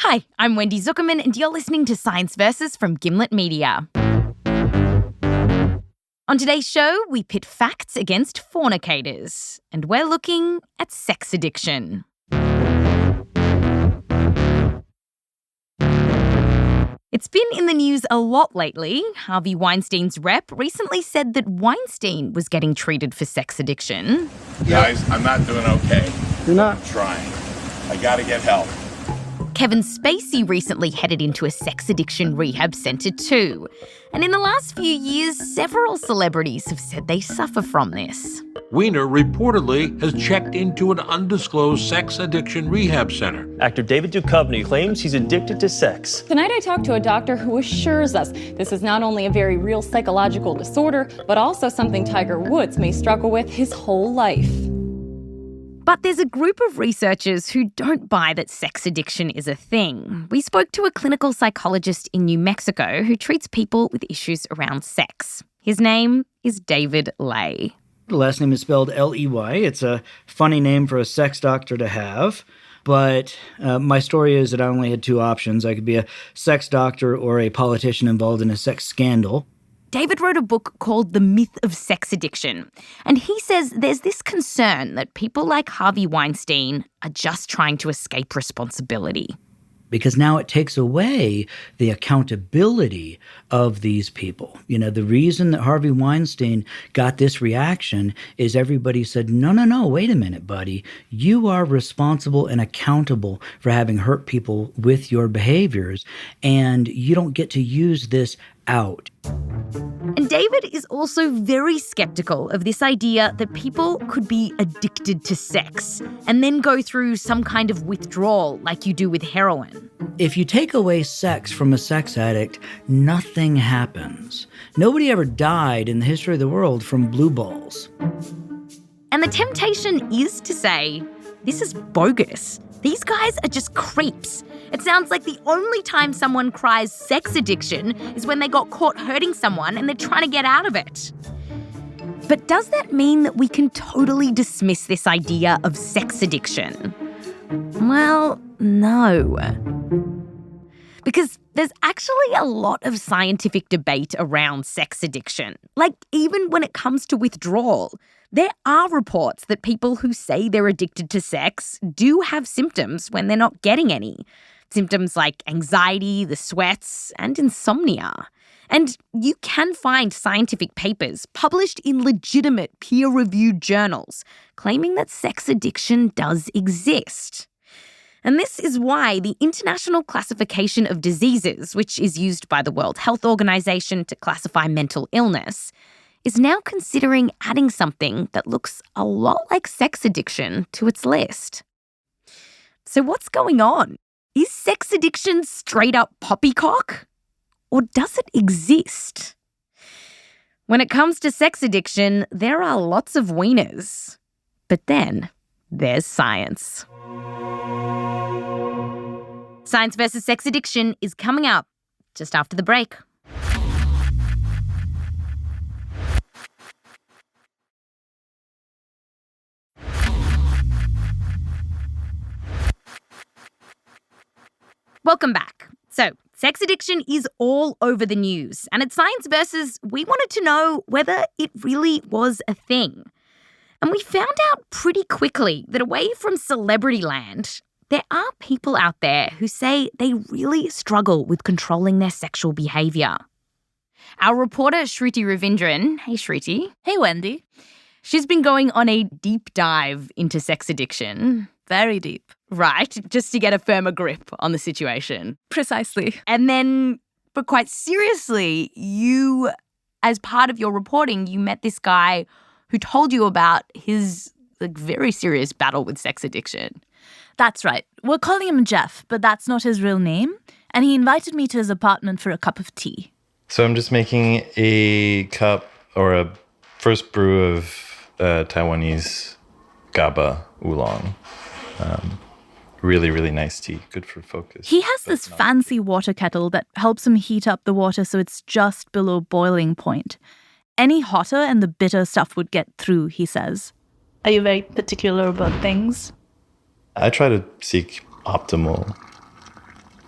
Hi, I'm Wendy Zukerman, and you're listening to Science Versus from Gimlet Media. On today's show, we pit facts against fornicators, and we're looking at sex addiction. It's been in the news a lot lately. Harvey Weinstein's rep recently said that Weinstein was getting treated for sex addiction. Guys, I'm not doing okay. You're not? I'm trying. I gotta get help. Kevin Spacey recently headed into a sex addiction rehab centre too. And in the last few years, several celebrities have said they suffer from this. Werner reportedly has checked into an undisclosed sex addiction rehab center. Actor David Duchovny claims he's addicted to sex. Tonight I talked to a doctor who assures us this is not only a very real psychological disorder, but also something Tiger Woods may struggle with his whole life. But there's a group of researchers who don't buy that sex addiction is a thing. We spoke to a clinical psychologist in New Mexico who treats people with issues around sex. His name is David Ley. The last name is spelled L-E-Y. It's a funny name for a sex doctor to have. But my story is that I only had two options. I could be a sex doctor or a politician involved in a sex scandal. David wrote a book called The Myth of Sex Addiction, and he says there's this concern that people like Harvey Weinstein are just trying to escape responsibility. Because now it takes away the accountability of these people. You know, the reason that Harvey Weinstein got this reaction is everybody said, no, wait a minute, buddy. You are responsible and accountable for having hurt people with your behaviors, and you don't get to use this out. And David is also very skeptical of this idea that people could be addicted to sex and then go through some kind of withdrawal like you do with heroin. If you take away sex from a sex addict, nothing happens. Nobody ever died in the history of the world from blue balls. And the temptation is to say, this is bogus. These guys are just creeps. It sounds like the only time someone cries sex addiction is when they got caught hurting someone and they're trying to get out of it. But does that mean that we can totally dismiss this idea of sex addiction? Well, no. Because there's actually a lot of scientific debate around sex addiction. Like, even when it comes to withdrawal, there are reports that people who say they're addicted to sex do have symptoms when they're not getting any. Symptoms like anxiety, the sweats, and insomnia. And you can find scientific papers published in legitimate peer-reviewed journals claiming that sex addiction does exist. And this is why the International Classification of Diseases, which is used by the World Health Organization to classify mental illness, is now considering adding something that looks a lot like sex addiction to its list. So what's going on? Is sex addiction straight up poppycock? Or does it exist? When it comes to sex addiction, there are lots of wieners. But then there's science. Science versus Sex Addiction is coming up just after the break. Welcome back. So, sex addiction is all over the news, and at Science Versus, we wanted to know whether it really was a thing. And we found out pretty quickly that away from celebrity land, there are people out there who say they really struggle with controlling their sexual behaviour. Our reporter, Shruti Ravindran, hey Shruti. Hey Wendy. She's been going on a deep dive into sex addiction. Very deep. Right, just to get a firmer grip on the situation. Precisely. And then, but quite seriously, you, as part of your reporting, you met this guy who told you about his very serious battle with sex addiction. That's right. We're calling him Jeff, but that's not his real name. And he invited me to his apartment for a cup of tea. So I'm just making a cup or a first brew of Taiwanese GABA oolong. Really, really nice tea. Good for focus. He has this fancy water kettle that helps him heat up the water so it's just below boiling point. Any hotter and the bitter stuff would get through, he says. Are you very particular about things? I try to seek optimal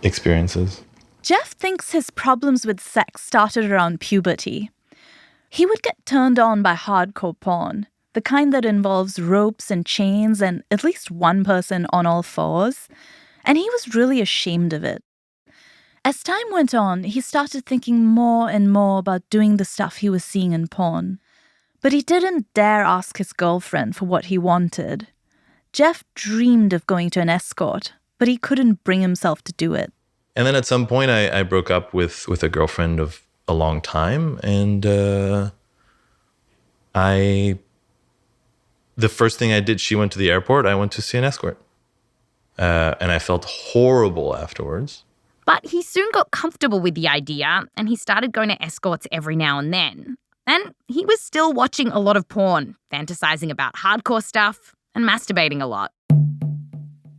experiences. Jeff thinks his problems with sex started around puberty. He would get turned on by hardcore porn, the kind that involves ropes and chains and at least one person on all fours, and he was really ashamed of it. As time went on, he started thinking more and more about doing the stuff he was seeing in porn. But he didn't dare ask his girlfriend for what he wanted. Jeff dreamed of going to an escort, but he couldn't bring himself to do it. And then at some point, I broke up with a girlfriend of a long time, and the first thing I did, she went to the airport, I went to see an escort. And I felt horrible afterwards. But he soon got comfortable with the idea and he started going to escorts every now and then. And he was still watching a lot of porn, fantasizing about hardcore stuff and masturbating a lot.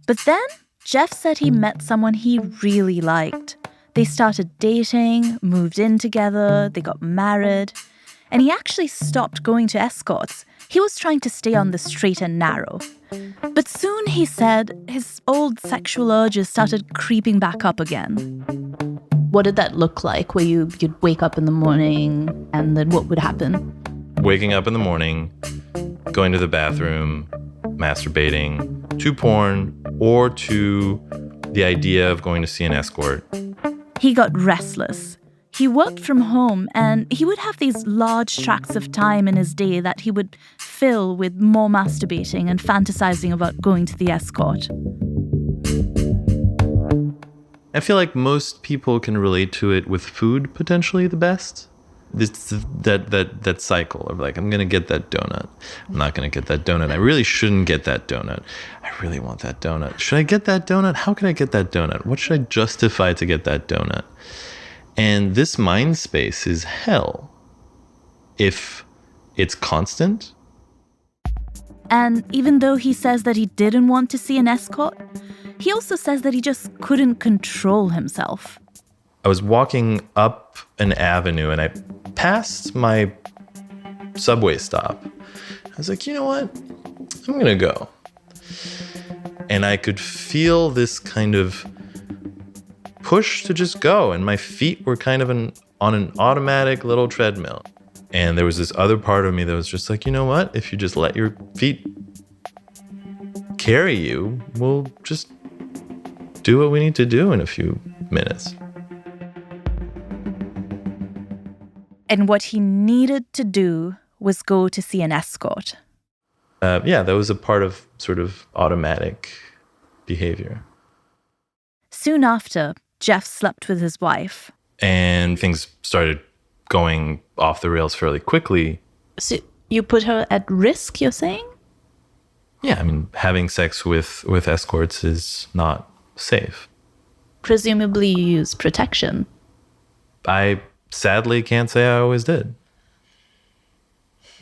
But then Jeff said he met someone he really liked. They started dating, moved in together, they got married, and he actually stopped going to escorts. He was trying to stay on the straight and narrow. But soon, he said, his old sexual urges started creeping back up again. What did that look like, where you'd wake up in the morning and then what would happen? Waking up in the morning, going to the bathroom, masturbating, to porn, or to the idea of going to see an escort. He got restless. He worked from home and he would have these large tracts of time in his day that he would fill with more masturbating and fantasizing about going to the escort. I feel like most people can relate to it with food potentially the best. That cycle of like, I'm going to get that donut. I'm not going to get that donut. I really shouldn't get that donut. I really want that donut. Should I get that donut? How can I get that donut? What should I justify to get that donut? And this mind space is hell if it's constant. And even though he says that he didn't want to see an escort, he also says that he just couldn't control himself. I was walking up an avenue and I passed my subway stop. I was like, you know what? I'm going to go. And I could feel this kind of push to just go. And my feet were kind of on an automatic little treadmill. And there was this other part of me that was just like, you know what? If you just let your feet carry you, we'll just do what we need to do in a few minutes. And what he needed to do was go to see an escort. That was a part of sort of automatic behavior. Soon after, Jeff slept with his wife. And things started going off the rails fairly quickly. So you put her at risk, you're saying? Yeah, I mean, having sex with escorts is not safe. Presumably you use protection. I sadly can't say I always did.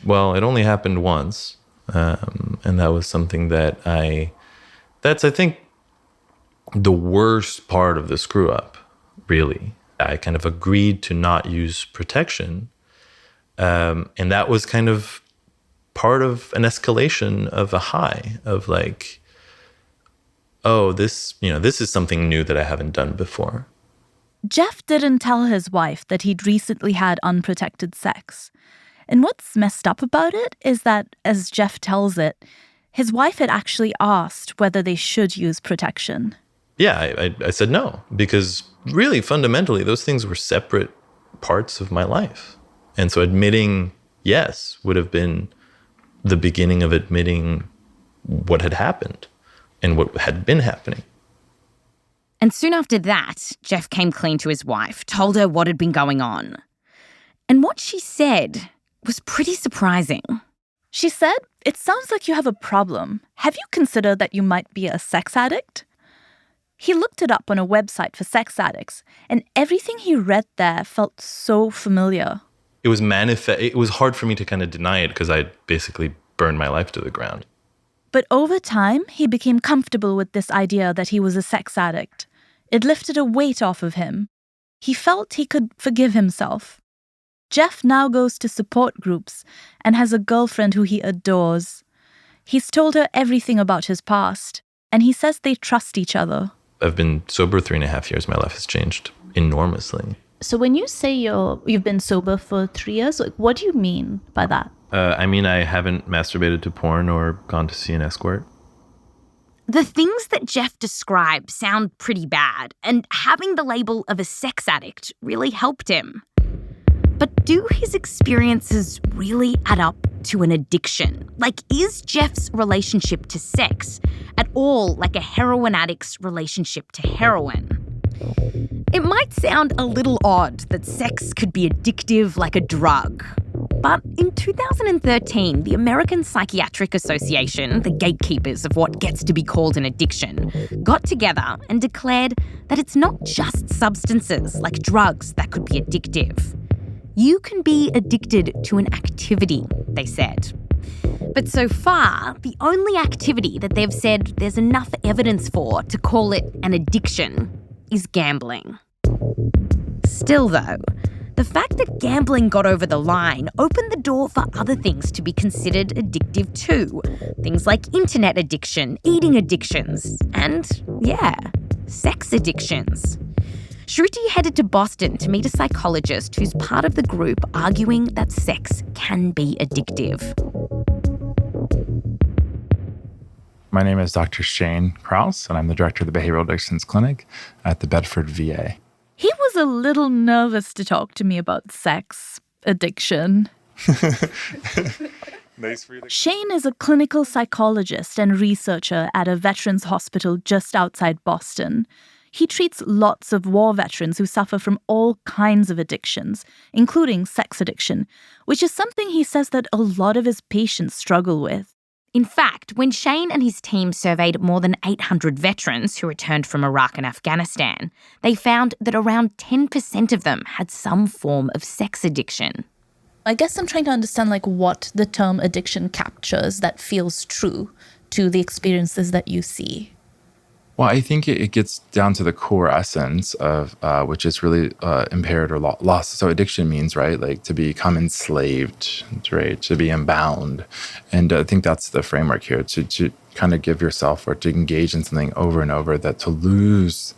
Well, it only happened once. And that was something that's, I think, the worst part of the screw up, really. I kind of agreed to not use protection. And that was kind of part of an escalation of a high of like, oh, this is something new that I haven't done before. Jeff didn't tell his wife that he'd recently had unprotected sex. And what's messed up about it is that, as Jeff tells it, his wife had actually asked whether they should use protection. Yeah, I said no, because really fundamentally those things were separate parts of my life. And so admitting yes would have been the beginning of admitting what had happened and what had been happening. And soon after that, Jeff came clean to his wife, told her what had been going on. And what she said was pretty surprising. She said, "It sounds like you have a problem. Have you considered that you might be a sex addict?" He looked it up on a website for sex addicts, and everything he read there felt so familiar. It was hard for me to kind of deny it because I basically burned my life to the ground. But over time, he became comfortable with this idea that he was a sex addict. It lifted a weight off of him. He felt he could forgive himself. Jeff now goes to support groups and has a girlfriend who he adores. He's told her everything about his past, and he says they trust each other. I've been sober 3.5 years. My life has changed enormously. So when you say you've been sober for 3 years, like, what do you mean by that? I mean, I haven't masturbated to porn or gone to see an escort. The things that Jeff described sound pretty bad, and having the label of a sex addict really helped him. But do his experiences really add up to an addiction? Like, is Jeff's relationship to sex at all like a heroin addict's relationship to heroin? It might sound a little odd that sex could be addictive like a drug. But in 2013, the American Psychiatric Association, the gatekeepers of what gets to be called an addiction, got together and declared that it's not just substances like drugs that could be addictive. You can be addicted to an activity, they said. But so far, the only activity that they've said there's enough evidence for to call it an addiction is gambling. Still though, the fact that gambling got over the line opened the door for other things to be considered addictive too. Things like internet addiction, eating addictions, and, sex addictions. Shruti headed to Boston to meet a psychologist who's part of the group arguing that sex can be addictive. My name is Dr. Shane Kraus, and I'm the director of the Behavioral Addictions Clinic at the Bedford VA. He was a little nervous to talk to me about sex addiction. Nice for you. Shane is a clinical psychologist and researcher at a veterans hospital just outside Boston. He treats lots of war veterans who suffer from all kinds of addictions, including sex addiction, which is something he says that a lot of his patients struggle with. In fact, when Shane and his team surveyed more than 800 veterans who returned from Iraq and Afghanistan, they found that around 10% of them had some form of sex addiction. I guess I'm trying to understand what the term addiction captures that feels true to the experiences that you see. Well, I think it gets down to the core essence of which is really impaired or lost. So addiction means, right, like to become enslaved, right, to be unbound. And I think that's the framework here, to kind of give yourself or to engage in something over and over, that to lose,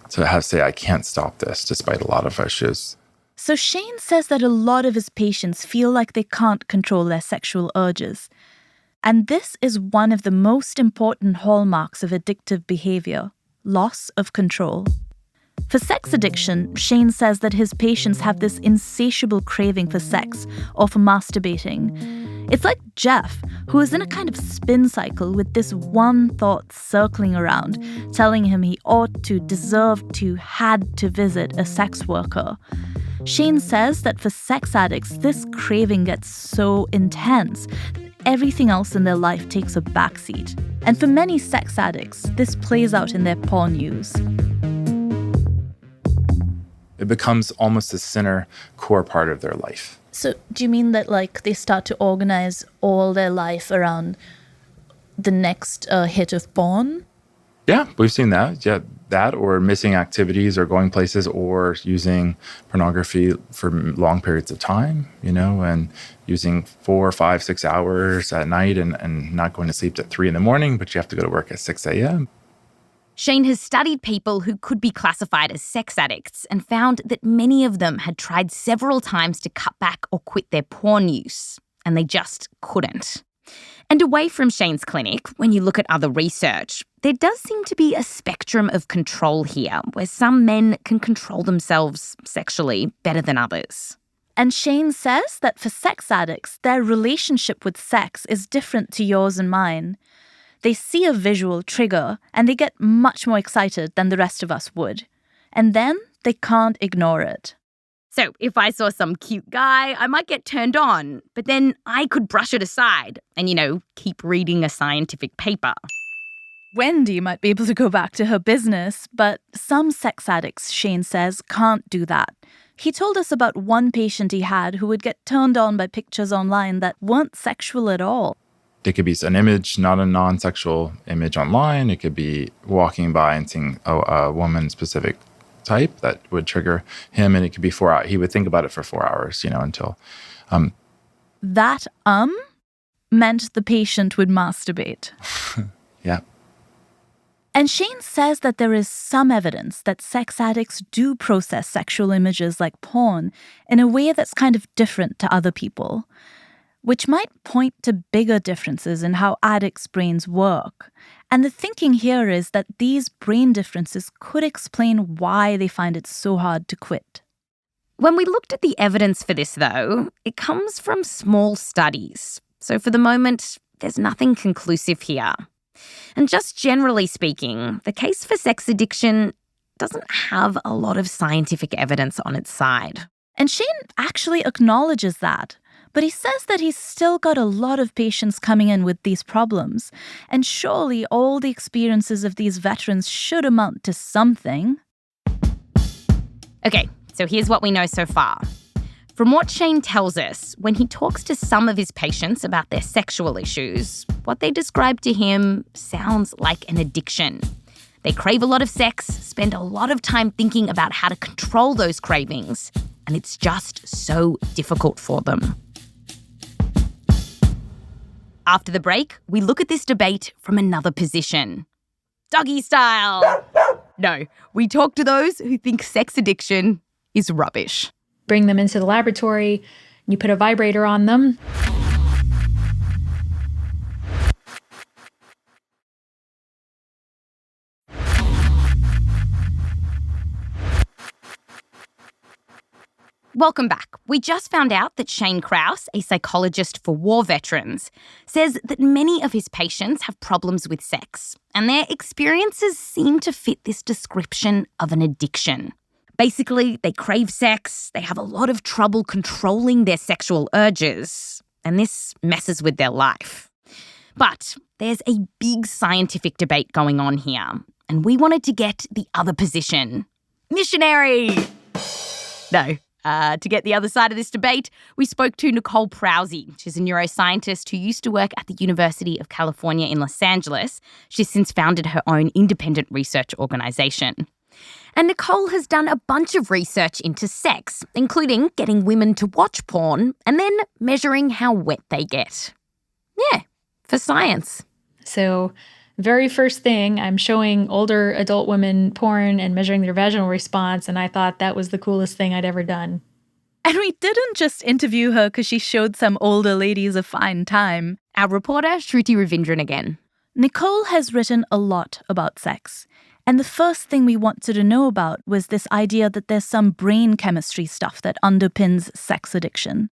to have say, I can't stop this, despite a lot of issues. So Shane says that a lot of his patients feel like they can't control their sexual urges. And this is one of the most important hallmarks of addictive behavior: loss of control. For sex addiction, Shane says that his patients have this insatiable craving for sex or for masturbating. It's like Jeff, who is in a kind of spin cycle with this one thought circling around, telling him he ought to, deserved to, had to visit a sex worker. Shane says that for sex addicts, this craving gets so intense everything else in their life takes a backseat. And for many sex addicts, this plays out in their porn use. It becomes almost a center core part of their life. So do you mean that they start to organize all their life around the next hit of porn? Yeah, we've seen that. Yeah, that or missing activities or going places or using pornography for long periods of time, and using 4, 5, 6 hours at night and not going to sleep at 3 a.m, but you have to go to work at 6 a.m. Shane has studied people who could be classified as sex addicts and found that many of them had tried several times to cut back or quit their porn use, and they just couldn't. And away from Shane's clinic, when you look at other research, there does seem to be a spectrum of control here, where some men can control themselves sexually better than others. And Shane says that for sex addicts, their relationship with sex is different to yours and mine. They see a visual trigger and they get much more excited than the rest of us would. And then they can't ignore it. So if I saw some cute guy, I might get turned on, but then I could brush it aside and, keep reading a scientific paper. Wendy might be able to go back to her business, but some sex addicts, Shane says, can't do that. He told us about one patient he had who would get turned on by pictures online that weren't sexual at all. It could be an image, not a non-sexual image online. It could be walking by and seeing a woman-specific type that would trigger him, and it could be 4 hours. He would think about it for 4 hours, until... That meant the patient would masturbate. Yeah. And Shane says that there is some evidence that sex addicts do process sexual images like porn in a way that's kind of different to other people, which might point to bigger differences in how addicts' brains work. And the thinking here is that these brain differences could explain why they find it so hard to quit. When we looked at the evidence for this, though, it comes from small studies. So for the moment, there's nothing conclusive here. And just generally speaking, the case for sex addiction doesn't have a lot of scientific evidence on its side. And Shane actually acknowledges that. But he says that he's still got a lot of patients coming in with these problems. And surely all the experiences of these veterans should amount to something. Okay, so here's what we know so far. From what Shane tells us, when he talks to some of his patients about their sexual issues, what they describe to him sounds like an addiction. They crave a lot of sex, spend a lot of time thinking about how to control those cravings, and it's just so difficult for them. After the break, we look at this debate from another position. Doggy style! No, we talk to those who think sex addiction is rubbish. Bring them into the laboratory, you put a vibrator on them. Welcome back. We just found out that Shane Kraus, a psychologist for war veterans, says that many of his patients have problems with sex, and their experiences seem to fit this description of an addiction. Basically, they crave sex, they have a lot of trouble controlling their sexual urges, and this messes with their life. But there's a big scientific debate going on here, and we wanted to get the other position. Missionary! No. To get the other side of this debate, we spoke to Nicole Prause. She's a neuroscientist who used to work at the University of California in Los Angeles. She's since founded her own independent research organisation. And Nicole has done a bunch of research into sex, including getting women to watch porn and then measuring how wet they get. Yeah, for science. So very first thing, I'm showing older adult women porn and measuring their vaginal response, and I thought that was the coolest thing I'd ever done. And we didn't just interview her because she showed some older ladies a fine time. Our reporter, Shruti Ravindran again. Nicole has written a lot about sex. And the first thing we wanted to know about was this idea that there's some brain chemistry stuff that underpins sex addiction.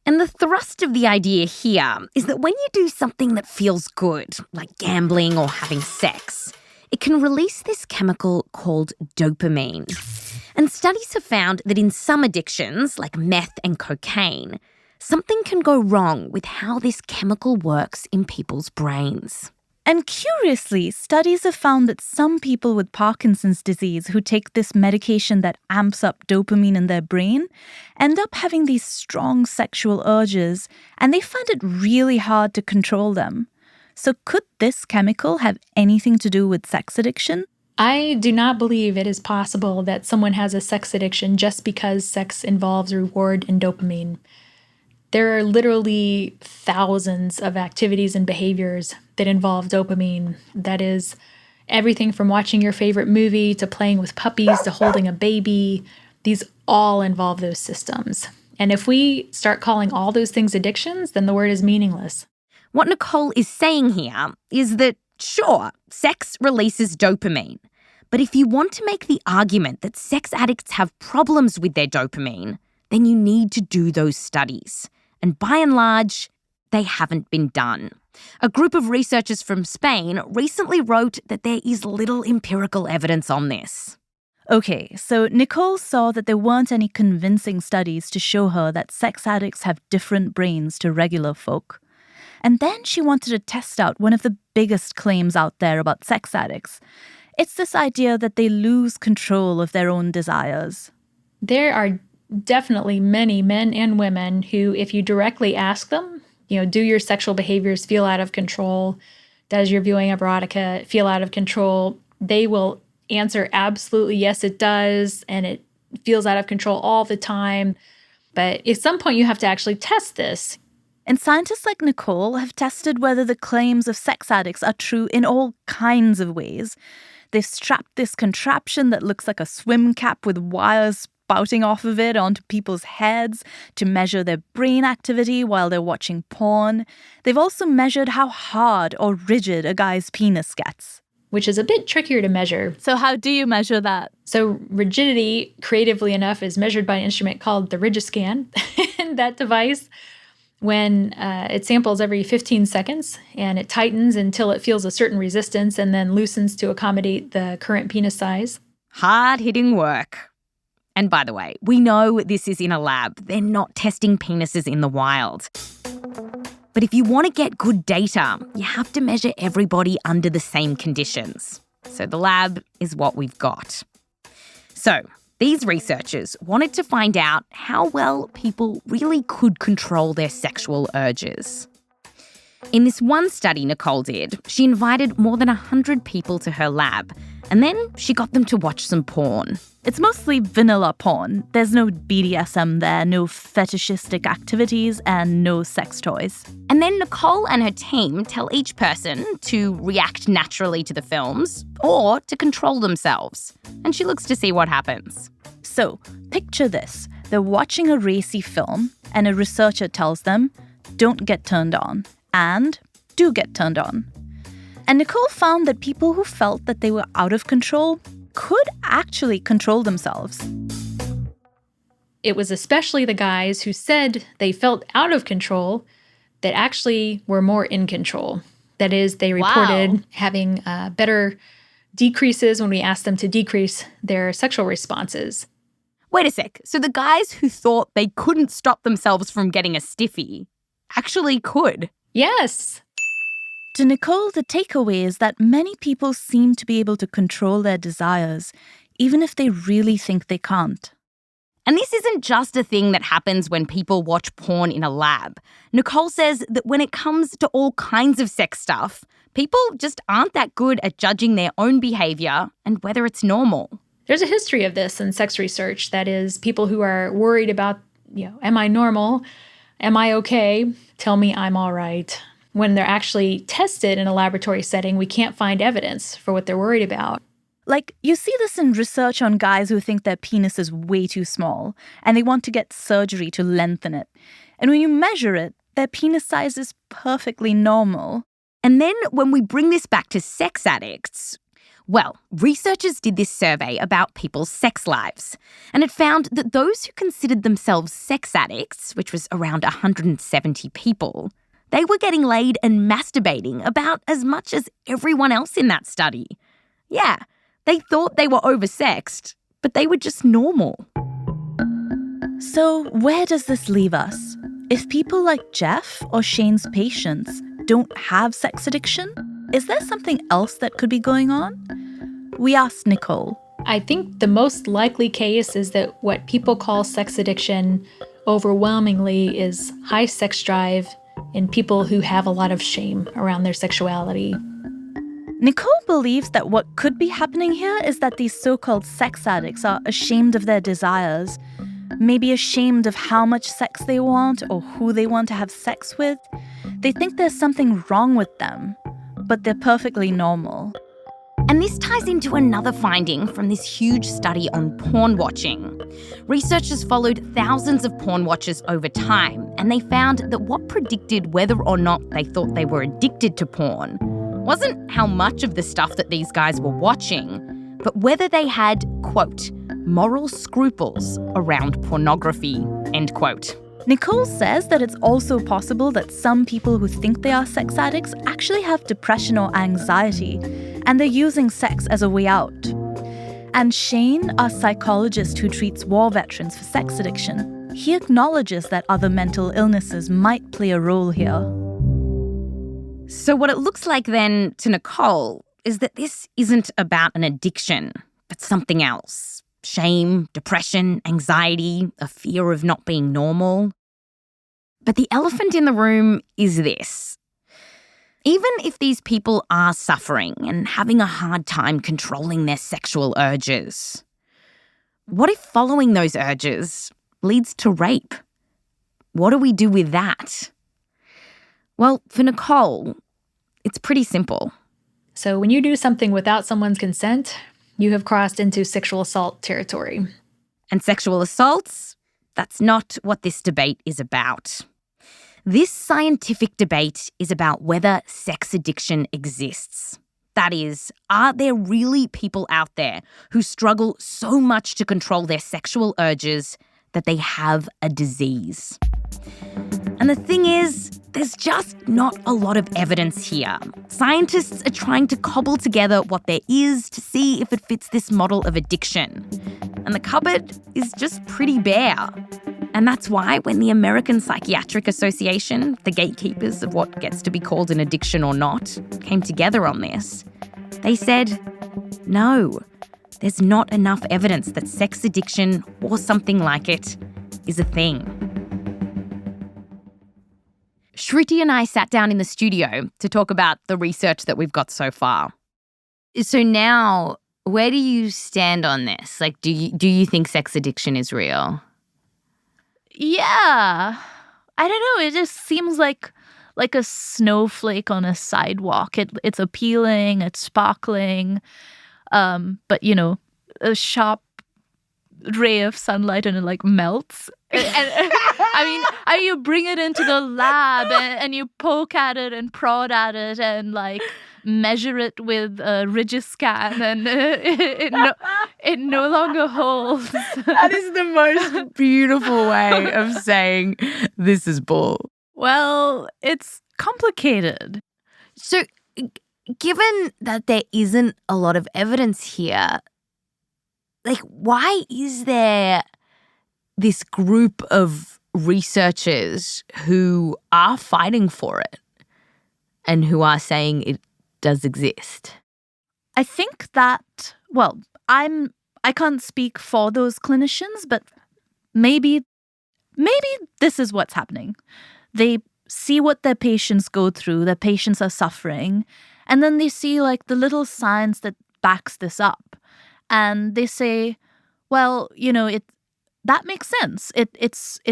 And the thrust of the idea here is that when you do something that feels good, like gambling or having sex, it can release this chemical called dopamine. And studies have found that in some addictions, like meth and cocaine, something can go wrong with how this chemical works in people's brains. And curiously, studies have found that some people with Parkinson's disease who take this medication that amps up dopamine in their brain end up having these strong sexual urges, and they find it really hard to control them. So could this chemical have anything to do with sex addiction? I do not believe it is possible that someone has a sex addiction just because sex involves reward and dopamine. There are literally thousands of activities and behaviors that involve dopamine. That is everything from watching your favorite movie to playing with puppies to holding a baby. These all involve those systems. And if we start calling all those things addictions, then the word is meaningless. What Nicole is saying here is that, sure, sex releases dopamine. But if you want to make the argument that sex addicts have problems with their dopamine, then you need to do those studies. And by and large, they haven't been done. A group of researchers from Spain recently wrote that there is little empirical evidence on this. Okay, so Nicole saw that there weren't any convincing studies to show her that sex addicts have different brains to regular folk. And then she wanted to test out one of the biggest claims out there about sex addicts. It's this idea that they lose control of their own desires. There are definitely many men and women who, if you directly ask them, do your sexual behaviors feel out of control? Does your viewing of erotica feel out of control? They will answer absolutely yes, it does, and it feels out of control all the time. But at some point, you have to actually test this. And scientists like Nicole have tested whether the claims of sex addicts are true in all kinds of ways. They've strapped this contraption that looks like a swim cap with wires spouting off of it onto people's heads to measure their brain activity while they're watching porn. They've also measured how hard or rigid a guy's penis gets. Which is a bit trickier to measure. So how do you measure that? So rigidity, creatively enough, is measured by an instrument called the Rigiscan. And that device, when it samples every 15 seconds, and it tightens until it feels a certain resistance and then loosens to accommodate the current penis size. Hard-hitting work. And by the way, we know this is in a lab. They're not testing penises in the wild. But if you want to get good data, you have to measure everybody under the same conditions. So the lab is what we've got. So these researchers wanted to find out how well people really could control their sexual urges. In this one study Nicole did, she invited more than 100 people to her lab, and then she got them to watch some porn. It's mostly vanilla porn. There's no BDSM there, no fetishistic activities, and no sex toys. And then Nicole and her team tell each person to react naturally to the films or to control themselves. And she looks to see what happens. So, picture this. They're watching a racy film, and a researcher tells them, don't get turned on, and do get turned on. And Nicole found that people who felt that they were out of control could actually control themselves. It was especially the guys who said they felt out of control that actually were more in control. That is, they reported having better decreases when we asked them to decrease their sexual responses. Wait a sec. So the guys who thought they couldn't stop themselves from getting a stiffy actually could? Yes. To Nicole, the takeaway is that many people seem to be able to control their desires, even if they really think they can't. And this isn't just a thing that happens when people watch porn in a lab. Nicole says that when it comes to all kinds of sex stuff, people just aren't that good at judging their own behavior and whether it's normal. There's a history of this in sex research. That is, people who are worried about, am I normal? Am I okay? Tell me I'm all right. When they're actually tested in a laboratory setting, we can't find evidence for what they're worried about. Like, you see this in research on guys who think their penis is way too small, and they want to get surgery to lengthen it. And when you measure it, their penis size is perfectly normal. And then when we bring this back to sex addicts, well, researchers did this survey about people's sex lives, and it found that those who considered themselves sex addicts, which was around 170 people, they were getting laid and masturbating about as much as everyone else in that study. Yeah, they thought they were oversexed, but they were just normal. So where does this leave us? If people like Jeff or Shane's patients don't have sex addiction, is there something else that could be going on? We asked Nicole. I think the most likely case is that what people call sex addiction overwhelmingly is high sex drive in people who have a lot of shame around their sexuality. Nicole believes that what could be happening here is that these so-called sex addicts are ashamed of their desires, maybe ashamed of how much sex they want or who they want to have sex with. They think there's something wrong with them, but they're perfectly normal. And this ties into another finding from this huge study on porn watching. Researchers followed thousands of porn watchers over time, and they found that what predicted whether or not they thought they were addicted to porn wasn't how much of the stuff that these guys were watching, but whether they had, quote, moral scruples around pornography, end quote. Nicole says that it's also possible that some people who think they are sex addicts actually have depression or anxiety, and they're using sex as a way out. And Shane, our psychologist who treats war veterans for sex addiction, he acknowledges that other mental illnesses might play a role here. So what it looks like then to Nicole is that this isn't about an addiction, but something else. Shame, depression, anxiety, a fear of not being normal. But the elephant in the room is this. Even if these people are suffering and having a hard time controlling their sexual urges, what if following those urges leads to rape? What do we do with that? Well, for Nicole, it's pretty simple. So when you do something without someone's consent, you have crossed into sexual assault territory. And sexual assaults, that's not what this debate is about. This scientific debate is about whether sex addiction exists. That is, are there really people out there who struggle so much to control their sexual urges that they have a disease? And the thing is, there's just not a lot of evidence here. Scientists are trying to cobble together what there is to see if it fits this model of addiction. And the cupboard is just pretty bare. And that's why when the American Psychiatric Association, the gatekeepers of what gets to be called an addiction or not, came together on this, they said, no, there's not enough evidence that sex addiction or something like it is a thing. Shruti and I sat down in the studio to talk about the research that we've got so far. So now, where do you stand on this? Like, do you think sex addiction is real? Yeah. I don't know. It just seems like a snowflake on a sidewalk. It's appealing. It's sparkling. But, a sharp ray of sunlight and it melts. And I mean, you bring it into the lab and you poke at it and prod at it and measure it with a Rigiscan and it no longer holds. That is the most beautiful way of saying this is bull. Well, it's complicated. So given that there isn't a lot of evidence here, why is there this group of researchers who are fighting for it and who are saying it does exist? I think that, I can't speak for those clinicians, but maybe this is what's happening. They see what their patients go through, their patients are suffering, and then they see the little science that backs this up. And they say, well, that makes sense. It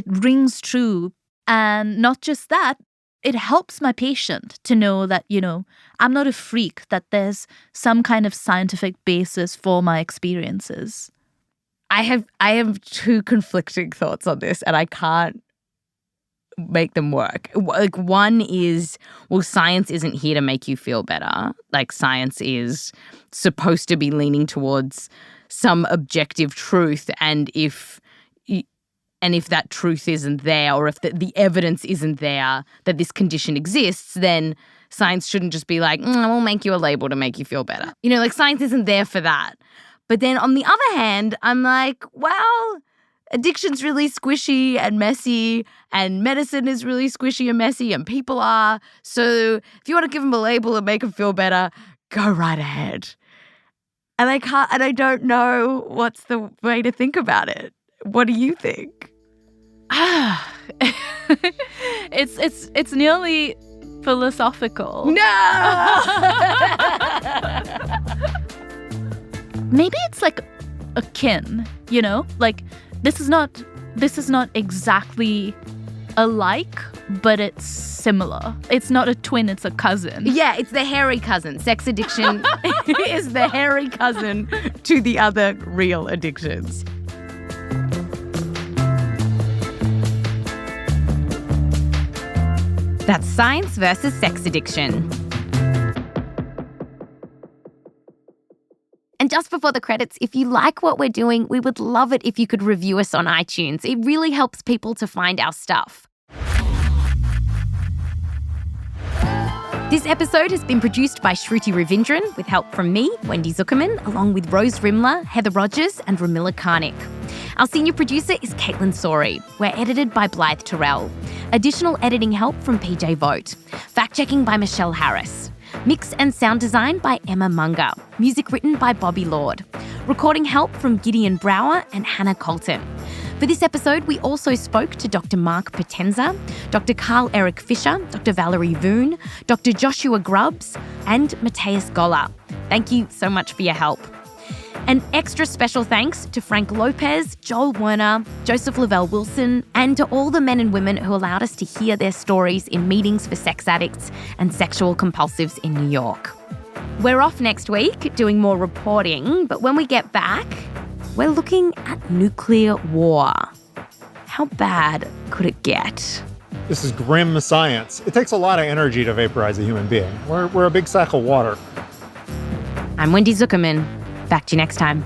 rings true. And not just that, it helps my patient to know that, I'm not a freak, that there's some kind of scientific basis for my experiences. I have two conflicting thoughts on this, and I can't make them work. One is, well, science isn't here to make you feel better. Science is supposed to be leaning towards some objective truth, and if that truth isn't there, or if the evidence isn't there that this condition exists, then science shouldn't just be we'll make you a label to make you feel better. Science isn't there for that. But then on the other hand, I'm well, addiction's really squishy and messy, and medicine is really squishy and messy, and people are. So if you want to give them a label and make them feel better, go right ahead. And I don't know what's the way to think about it. What do you think? It's nearly philosophical. No! Maybe it's a kin, this is not exactly alike, but it's similar. It's not a twin, it's a cousin. Yeah, it's the hairy cousin. Sex addiction is the hairy cousin to the other real addictions. That's Science versus Sex Addiction. And just before the credits, if you like what we're doing, we would love it if you could review us on iTunes. It really helps people to find our stuff. This episode has been produced by Shruti Ravindran with help from me, Wendy Zukerman, along with Rose Rimler, Heather Rogers and Romilla Karnick. Our senior producer is Kaitlyn Sawrey. We're edited by Blythe Terrell. Additional editing help from PJ Vogt. Fact-checking by Michelle Harris. Mix and sound design by Emma Munger. Music written by Bobby Lord. Recording help from Gideon Brower and Hannah Colton. For this episode, we also spoke to Dr. Marc Potenza, Dr. Erik Fisher, Dr. Valerie Voon, Dr. Joshua Grubbs, and Mateusz Gola. Thank you so much for your help. An extra special thanks to Frank Lopez, Joel Werner, Joseph Lavelle Wilson, and to all the men and women who allowed us to hear their stories in meetings for sex addicts and sexual compulsives in New York. We're off next week doing more reporting, but when we get back, we're looking at nuclear war. How bad could it get? This is grim science. It takes a lot of energy to vaporize a human being. We're a big sack of water. I'm Wendy Zukerman. Back to you next time.